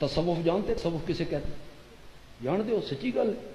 تصوف جانتے؟ تصوف کسے کہتے جان دے ہو؟ سچی گل ہے؟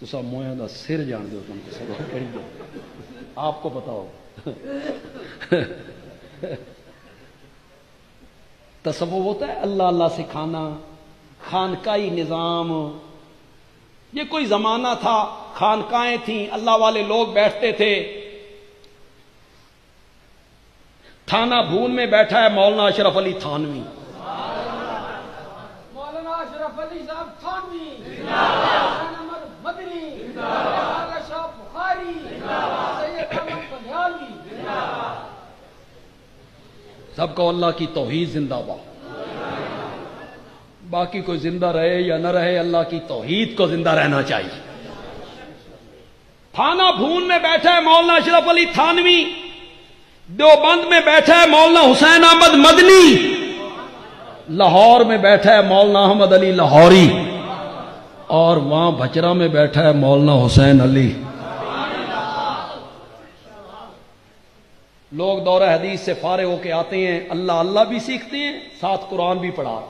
تو سب مویاں دا سر جان دے ہو تم تصوف کہڑی گل آپ کو پتا ہو؟ تصوف ہوتا ہے اللہ اللہ سکھانا، خانقاہی نظام. یہ کوئی زمانہ تھا، خانقاہیں تھیں، اللہ والے لوگ بیٹھتے تھے. تھانہ بھون میں بیٹھا ہے مولانا اشرف علی تھانوی. مولانا اشرف علی صاحب تھانوی حسین احمد مدنی، مولانا شاہ بخاری، سید احمد بلیالوی. سب کو اللہ کی توحید زندہ باد. باقی کوئی زندہ رہے یا نہ رہے، اللہ کی توحید کو زندہ رہنا چاہیے. تھانہ بھون میں بیٹھا ہے مولانا اشرف علی تھانوی، دیوبند میں بیٹھا ہے مولانا حسین احمد مدنی، لاہور میں بیٹھا ہے مولانا احمد علی لاہوری، اور وہاں بھچرا میں بیٹھا ہے مولانا حسین علی. لوگ دورہ حدیث سے فارغ ہو کے آتے ہیں، اللہ اللہ بھی سیکھتے ہیں، ساتھ قرآن بھی پڑھا.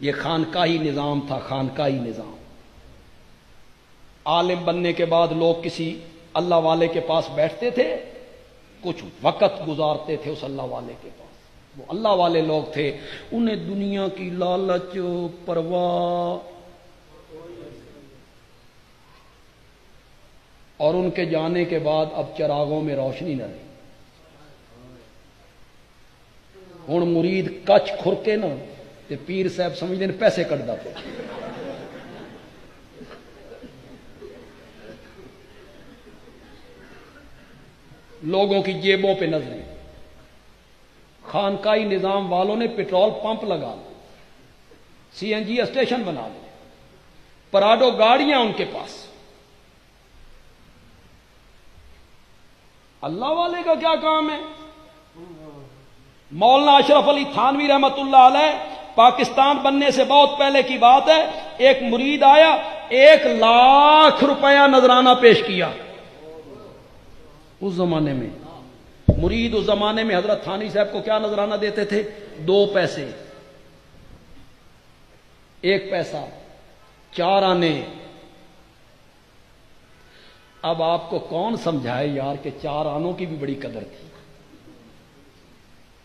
یہ خانقاہی نظام تھا، خانقاہی نظام. عالم بننے کے بعد لوگ کسی اللہ والے کے پاس بیٹھتے تھے، کچھ وقت گزارتے تھے اس اللہ والے کے پاس. وہ اللہ والے لوگ تھے، انہیں دنیا کی لالچ پرواہ، اور ان کے جانے کے بعد اب چراغوں میں روشنی نہ رہی. ہوں مرید کچھ کھرکے نا تے پیر صاحب سمجھتے ہیں پیسے کٹدا پے. لوگوں کی جیبوں پہ نظریں. خانقاہی نظام والوں نے پیٹرول پمپ لگا لے، سی این جی اسٹیشن بنا لے، پراڈو گاڑیاں ان کے پاس. اللہ والے کا کیا کام ہے؟ مولانا اشرف علی تھانوی رحمت اللہ علیہ، پاکستان بننے سے بہت پہلے کی بات ہے، ایک مرید آیا، 1,00,000 روپیہ نذرانہ پیش کیا. اس زمانے میں مرید، اس زمانے میں حضرت تھانوی صاحب کو کیا نذرانہ دیتے تھے؟ 2 پیسے، 1 پیسہ، 4 آنے. اب آپ کو کون سمجھائے یار کہ 4 آنوں کی بھی بڑی قدر تھی.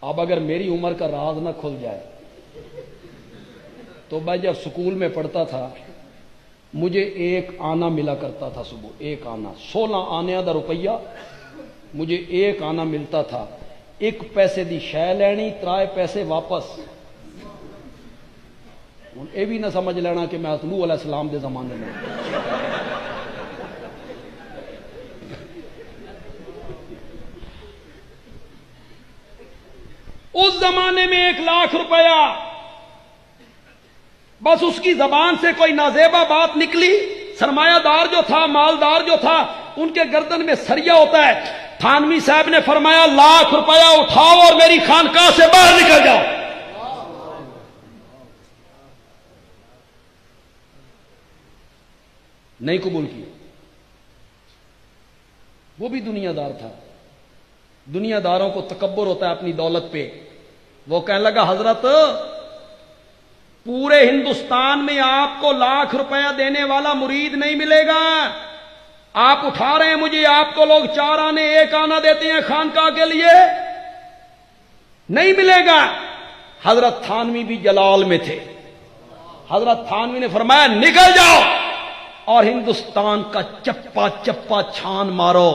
اب اگر میری عمر کا راز نہ کھل جائے تو میں جب سکول میں پڑھتا تھا مجھے 1 آنا ملا کرتا تھا صبح. 1 آنا، 16 آنے دا روپیہ، مجھے 1 آنا ملتا تھا. 1 پیسے دی شے لینی، 3 پیسے واپس. ہوں یہ بھی نہ سمجھ لینا کہ میں نوح علیہ السلام دے زمانے میں. اس زمانے میں 1,00,000 روپیہ، بس اس کی زبان سے کوئی نازیبہ بات نکلی، سرمایہ دار جو تھا، مالدار جو تھا، ان کے گردن میں سریا ہوتا ہے. تھانوی صاحب نے فرمایا 1,00,000 روپیہ اٹھاؤ اور میری خانقاہ سے باہر نکل جاؤ. نہیں قبول کیا. وہ بھی دنیا دار تھا. دنیا داروں کو تکبر ہوتا ہے اپنی دولت پہ. وہ کہنے لگا حضرت پورے ہندوستان میں آپ کو 1,00,000 روپیہ دینے والا مرید نہیں ملے گا. آپ اٹھا رہے ہیں مجھے، آپ کو لوگ 4 آنے 1 آنا دیتے ہیں خانقاہ کے لیے، نہیں ملے گا. حضرت تھانوی بھی جلال میں تھے. حضرت تھانوی نے فرمایا نکل جاؤ اور ہندوستان کا چپا چپا چھان مارو،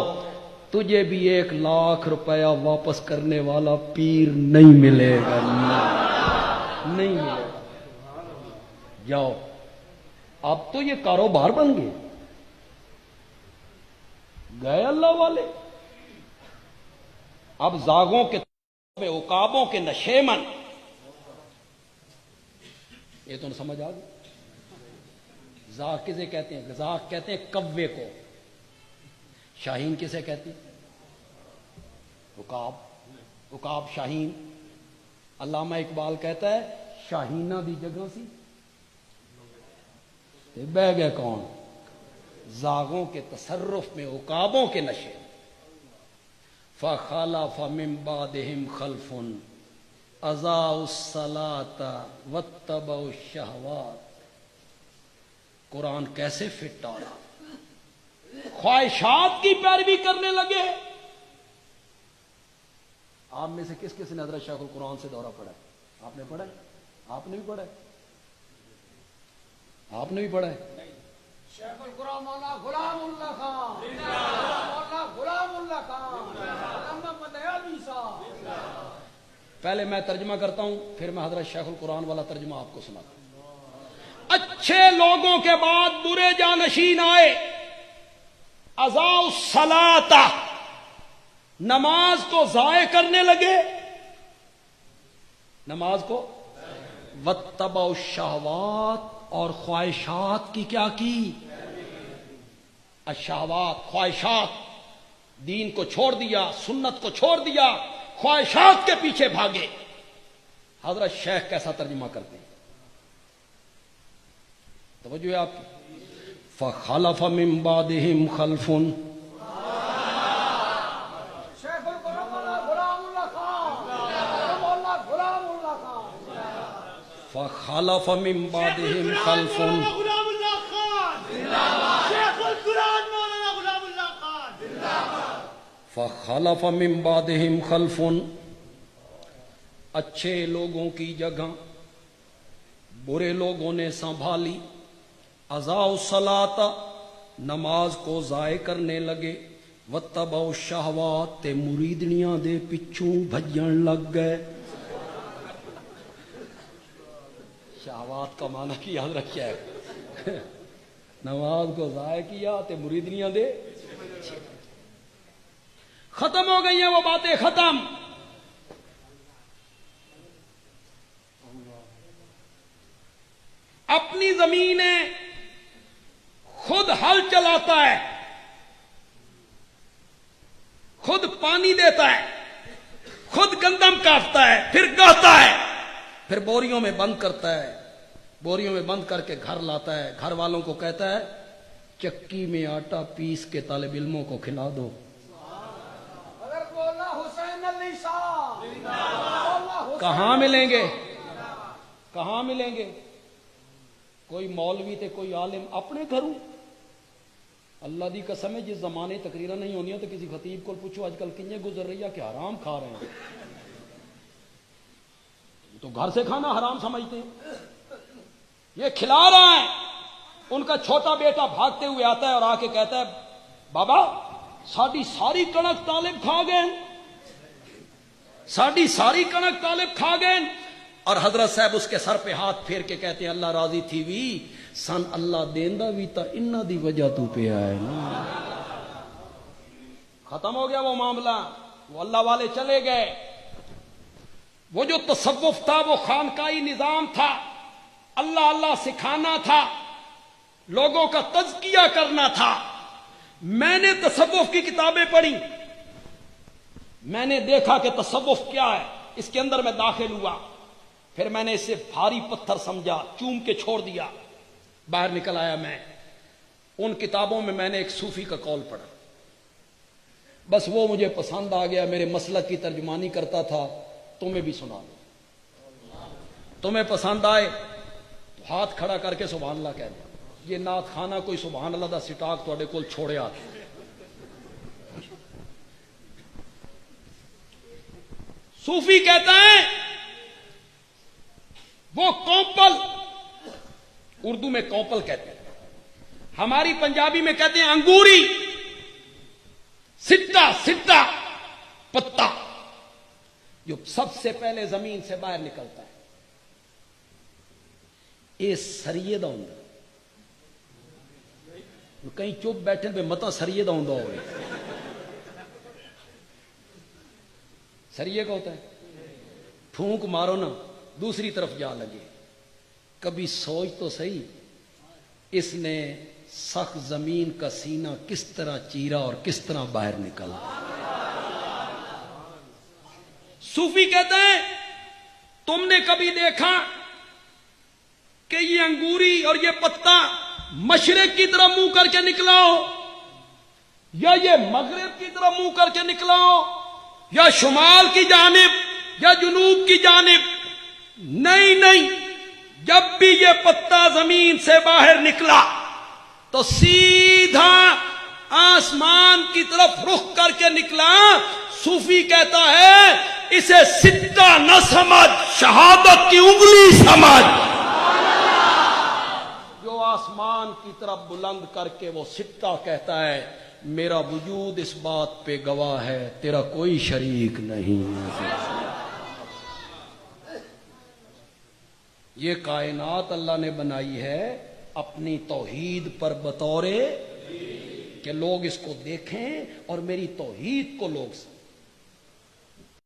تجھے بھی 1,00,000 روپیہ واپس کرنے والا پیر نہیں ملے گا. نہیں ملے گا. جاؤ. اب تو یہ کاروبار بن گئے. گئے اللہ والے. اب زاغوں کے عقابوں کے نشیمن. یہ تو سمجھ آ گئی. زاغ کسے کہتے ہیں؟ زاغ کہتے ہیں کوے کو. شاہین کسے کہتی؟ عقاب. عقاب شاہین. علامہ اقبال کہتا ہے شاہینہ دی جگہ سی تے بہ گئے کون؟ زاغوں کے تصرف میں عقابوں کے نشے. فَخَلَفَ مِن بَعْدِهِمْ خَلْفٌ اضاعوا الصلاۃ واتبعوا الشہوات. قرآن کیسے فٹ آ رہا؟ خواہشات کی پیروی کرنے لگے. آپ میں سے کس کس نے حضرت شیخ القرآن سے دورہ پڑھا ہے؟ آپ نے پڑھا ہے؟ آپ نے بھی پڑھا ہے؟ آپ نے بھی پڑھا ہے؟ شیخ القرآن مولانا غلام اللہ خان، مولانا غلام اللہ خان، علامہ مدیانی صاحب. پہلے میں ترجمہ کرتا ہوں، پھر میں حضرت شیخ القرآن والا ترجمہ آپ کو سناتا ہوں. اچھے لوگوں کے بعد برے جانشین آئے. اضاعوا الصلاۃ، نماز کو ضائع کرنے لگے. نماز کو واتبعوا الشہوات، اور خواہشات کی کیا کی؟ الشہوات، خواہشات. دین کو چھوڑ دیا، سنت کو چھوڑ دیا، خواہشات کے پیچھے بھاگے. حضرت شیخ کیسا ترجمہ کرتے ہیں؟ توجہ ہے آپ کی. فخلف من بعدهم خلف، شیخ القرآن مولانا غلام اللہ خان، مولانا غلام اللہ خان. فخلف من بعدهم خلف غلام اللہ خان شیخ القرآن مولانا غلام اللہ خان. فخلف من بعدهم خلف، اچھے لوگوں کی جگہ برے لوگوں نے سنبھالی. اضاعوا الصلاۃ، نماز کو ضائع کرنے لگے. واتبعوا الشہوات، تے مریدنیاں دے پچھوں بھجن لگ گئے. شہوات کا معنی کیا حضرت شیخ؟ نماز کو ضائع کیا تے مریدنیاں دے. ختم ہو گئی ہیں وہ باتیں، ختم. اپنی زمینیں خود ہل چلاتا ہے، خود پانی دیتا ہے، خود گندم کاٹتا ہے، پھر گاتا ہے، پھر بوریوں میں بند کرتا ہے. بوریوں میں بند کر کے گھر لاتا ہے. گھر والوں کو کہتا ہے چکی میں آٹا پیس کے طالب علموں کو کھلا دو. اگر مولانا حسین علی صاحب، مولانا حسین کہاں ملیں گے؟ کہاں ملیں گے؟ کوئی مولوی تے کوئی عالم اپنے گھروں. اللہ دی قسم ہے، جس زمانے تقریریں نہیں ہونی تو کسی خطیب کو پوچھو آج کل کنجے گزر رہی ہے کہ حرام کھا رہے ہیں. تو گھر سے کھانا حرام سمجھتے ہیں. یہ کھلا رہا ہے. ان کا چھوٹا بیٹا بھاگتے ہوئے آتا ہے اور آ کے کہتا ہے بابا ساڈی ساری کنک طالب کھا گئے، ساڈی ساری کنک طالب کھا گئے. اور حضرت صاحب اس کے سر پہ ہاتھ پھیر کے کہتے ہیں اللہ راضی تھی وی سن اللہ دیندا وی تا انہاں دی وجہ تو پہ آئے نا. ختم ہو گیا وہ معاملہ. وہ اللہ والے چلے گئے. وہ جو تصوف تھا وہ خانقاہی نظام تھا. اللہ اللہ سکھانا تھا، لوگوں کا تزکیہ کرنا تھا. میں نے تصوف کی کتابیں پڑھی، میں نے دیکھا کہ تصوف کیا ہے. اس کے اندر میں داخل ہوا، پھر میں نے اسے بھاری پتھر سمجھا، چوم کے چھوڑ دیا. باہر نکل آیا میں. ان کتابوں میں میں نے ایک صوفی کا قول پڑھا، بس وہ مجھے پسند آ گیا. میرے مسلک کی ترجمانی کرتا تھا. تمہیں بھی سنا دوں. تمہیں پسند آئے تو ہاتھ کھڑا کر کے سبحان اللہ کہہ دیں. یہ نعت خانہ کوئی سبحان اللہ دا سٹاک تواڈے کول چھوڑیا. صوفی کہتا ہے وہ کوپل، اردو میں کوپل کہتے ہیں، ہماری پنجابی میں کہتے ہیں انگوری. سٹا سٹا پتا جو سب سے پہلے زمین سے باہر نکلتا ہے. یہ سریے دا ہوں. کہیں چپ بیٹھے پہ متا سریے دا ہوں ہوئے. سریے کا ہوتا ہے پھونک مارو نا دوسری طرف جا لگے. کبھی سوچ تو صحیح اس نے سخت زمین کا سینہ کس طرح چیرا اور کس طرح باہر نکلا. صوفی کہتے ہیں تم نے کبھی دیکھا کہ یہ انگوری اور یہ پتا مشرق کی طرف منہ کر کے نکلا ہو، یا یہ مغرب کی طرف منہ کر کے نکلا ہو، یا شمال کی جانب یا جنوب کی جانب، نہیں، جب بھی یہ پتا زمین سے باہر نکلا تو سیدھا آسمان کی طرف رخ کر کے نکلا۔ صوفی کہتا ہے اسے سکہ نہ سمجھ، شہادت کی انگلی سمجھ۔ جو آسمان کی طرف بلند کر کے وہ سکہ کہتا ہے میرا وجود اس بات پہ گواہ ہے تیرا کوئی شریک نہیں۔ یہ کائنات اللہ نے بنائی ہے اپنی توحید پر بطور کہ لوگ اس کو دیکھیں اور میری توحید کو لوگ سمجھیں۔